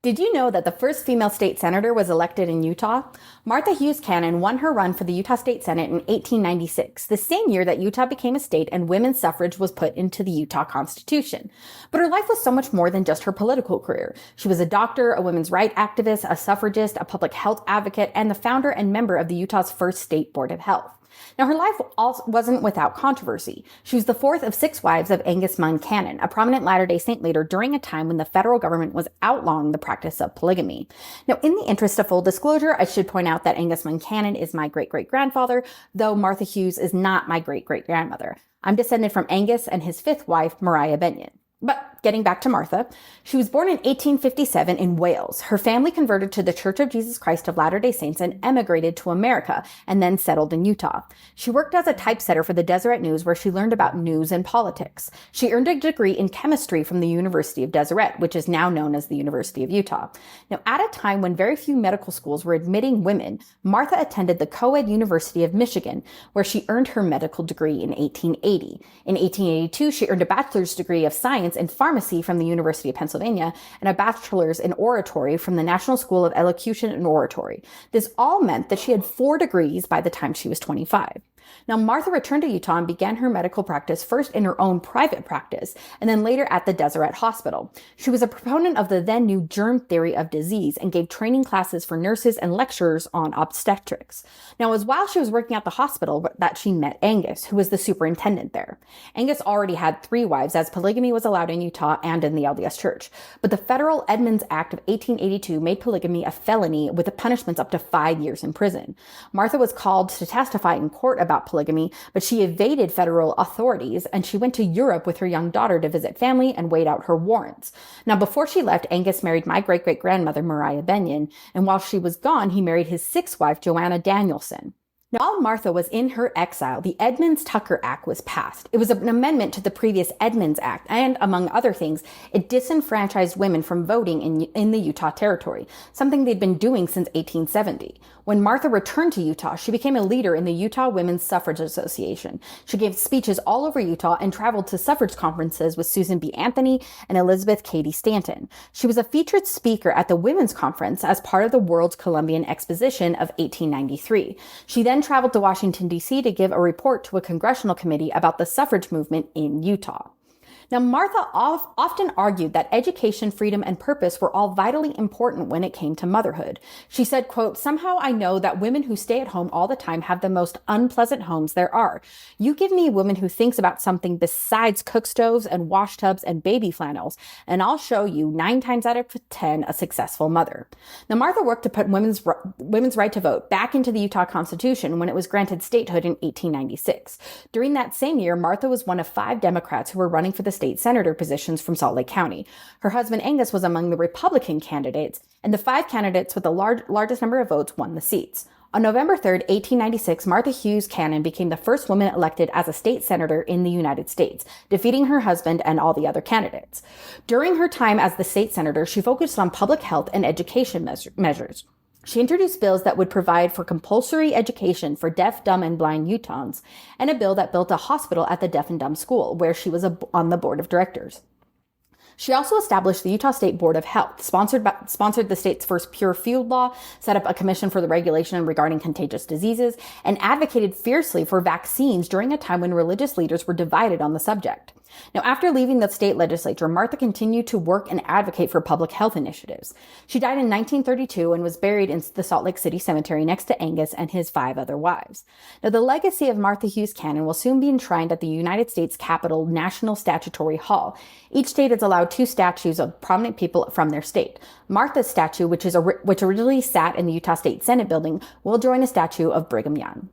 Did you know that the first female state senator was elected in Utah? Martha Hughes Cannon won her run for the Utah State Senate in 1896, the same year that Utah became a state and women's suffrage was put into the Utah Constitution. But her life was so much more than just her political career. She was a doctor, a women's rights activist, a suffragist, a public health advocate, and the founder and member of the Utah's first state board of health. Now, her life also wasn't without controversy. She was the fourth of six wives of Hughes Cannon, a prominent Latter-day Saint leader during a time when the federal government was outlawing the practice of polygamy. Now, in the interest of full disclosure, I should point out that Hughes Cannon is my great-great-grandfather, though Martha Hughes is not my great-great-grandmother. I'm descended from Angus and his fifth wife, Mariah Benyon. But getting back to Martha, she was born in 1857 in Wales. Her family converted to the Church of Jesus Christ of Latter-day Saints and emigrated to America and then settled in Utah. She worked as a typesetter for the Deseret News where she learned about news and politics. She earned a degree in chemistry from the University of Deseret, which is now known as the University of Utah. Now, at a time when very few medical schools were admitting women, Martha attended the co-ed University of Michigan, where she earned her medical degree in 1880. In 1882, she earned a bachelor's degree of science in pharmacy from the University of Pennsylvania and a bachelor's in oratory from the National School of Elocution and Oratory. This all meant that she had 4 degrees by the time she was 25. Now, Martha returned to Utah and began her medical practice first in her own private practice and then later at the Deseret Hospital. She was a proponent of the then new germ theory of disease and gave training classes for nurses and lecturers on obstetrics. Now, it was while she was working at the hospital that she met Angus, who was the superintendent there. Angus already had 3 wives as polygamy was allowed in Utah and in the LDS Church, but the Federal Edmunds Act of 1882 made polygamy a felony with the punishments up to 5 years in prison. Martha was called to testify in court about polygamy, but she evaded federal authorities and she went to Europe with her young daughter to visit family and wait out her warrants. Now, before she left, Angus married my great-great-grandmother, Mariah Benyon, and while she was gone, he married his 6th wife, Joanna Danielson. Now, while Martha was in her exile, the Edmunds-Tucker Act was passed. It was an amendment to the previous Edmunds Act, and among other things, it disenfranchised women from voting in the Utah Territory, something they'd been doing since 1870. When Martha returned to Utah, she became a leader in the Utah Women's Suffrage Association. She gave speeches all over Utah and traveled to suffrage conferences with Susan B. Anthony and Elizabeth Cady Stanton. She was a featured speaker at the Women's Conference as part of the World's Columbian Exposition of 1893. She then traveled to Washington, D.C. to give a report to a congressional committee about the suffrage movement in Utah. Now, Martha often argued that education, freedom, and purpose were all vitally important when it came to motherhood. She said, quote, "Somehow I know that women who stay at home all the time have the most unpleasant homes there are. You give me a woman who thinks about something besides cook stoves and wash tubs and baby flannels, and I'll show you 9 times out of 10 a successful mother." Now, Martha worked to put women's right to vote back into the Utah Constitution when it was granted statehood in 1896. During that same year, Martha was one of 5 Democrats who were running for the state senator positions from Salt Lake County. Her husband Angus was among the Republican candidates, and the 5 candidates with the largest number of votes won the seats. On November 3rd, 1896, Martha Hughes Cannon became the first woman elected as a state senator in the United States, defeating her husband and all the other candidates. During her time as the state senator, she focused on public health and education measures. She introduced bills that would provide for compulsory education for deaf, dumb, and blind Utahns, and a bill that built a hospital at the deaf and dumb school, where she was on the board of directors. She also established the Utah State Board of Health, sponsored the state's first pure food law, set up a commission for the regulation regarding contagious diseases, and advocated fiercely for vaccines during a time when religious leaders were divided on the subject. Now, after leaving the state legislature, Martha continued to work and advocate for public health initiatives. She died in 1932 and was buried in the Salt Lake City Cemetery next to Angus and his 5 other wives. Now, the legacy of Martha Hughes Cannon will soon be enshrined at the United States Capitol National Statuary Hall. Each state has allowed 2 statues of prominent people from their state. Martha's statue, which originally sat in the Utah State Senate building, will join a statue of Brigham Young.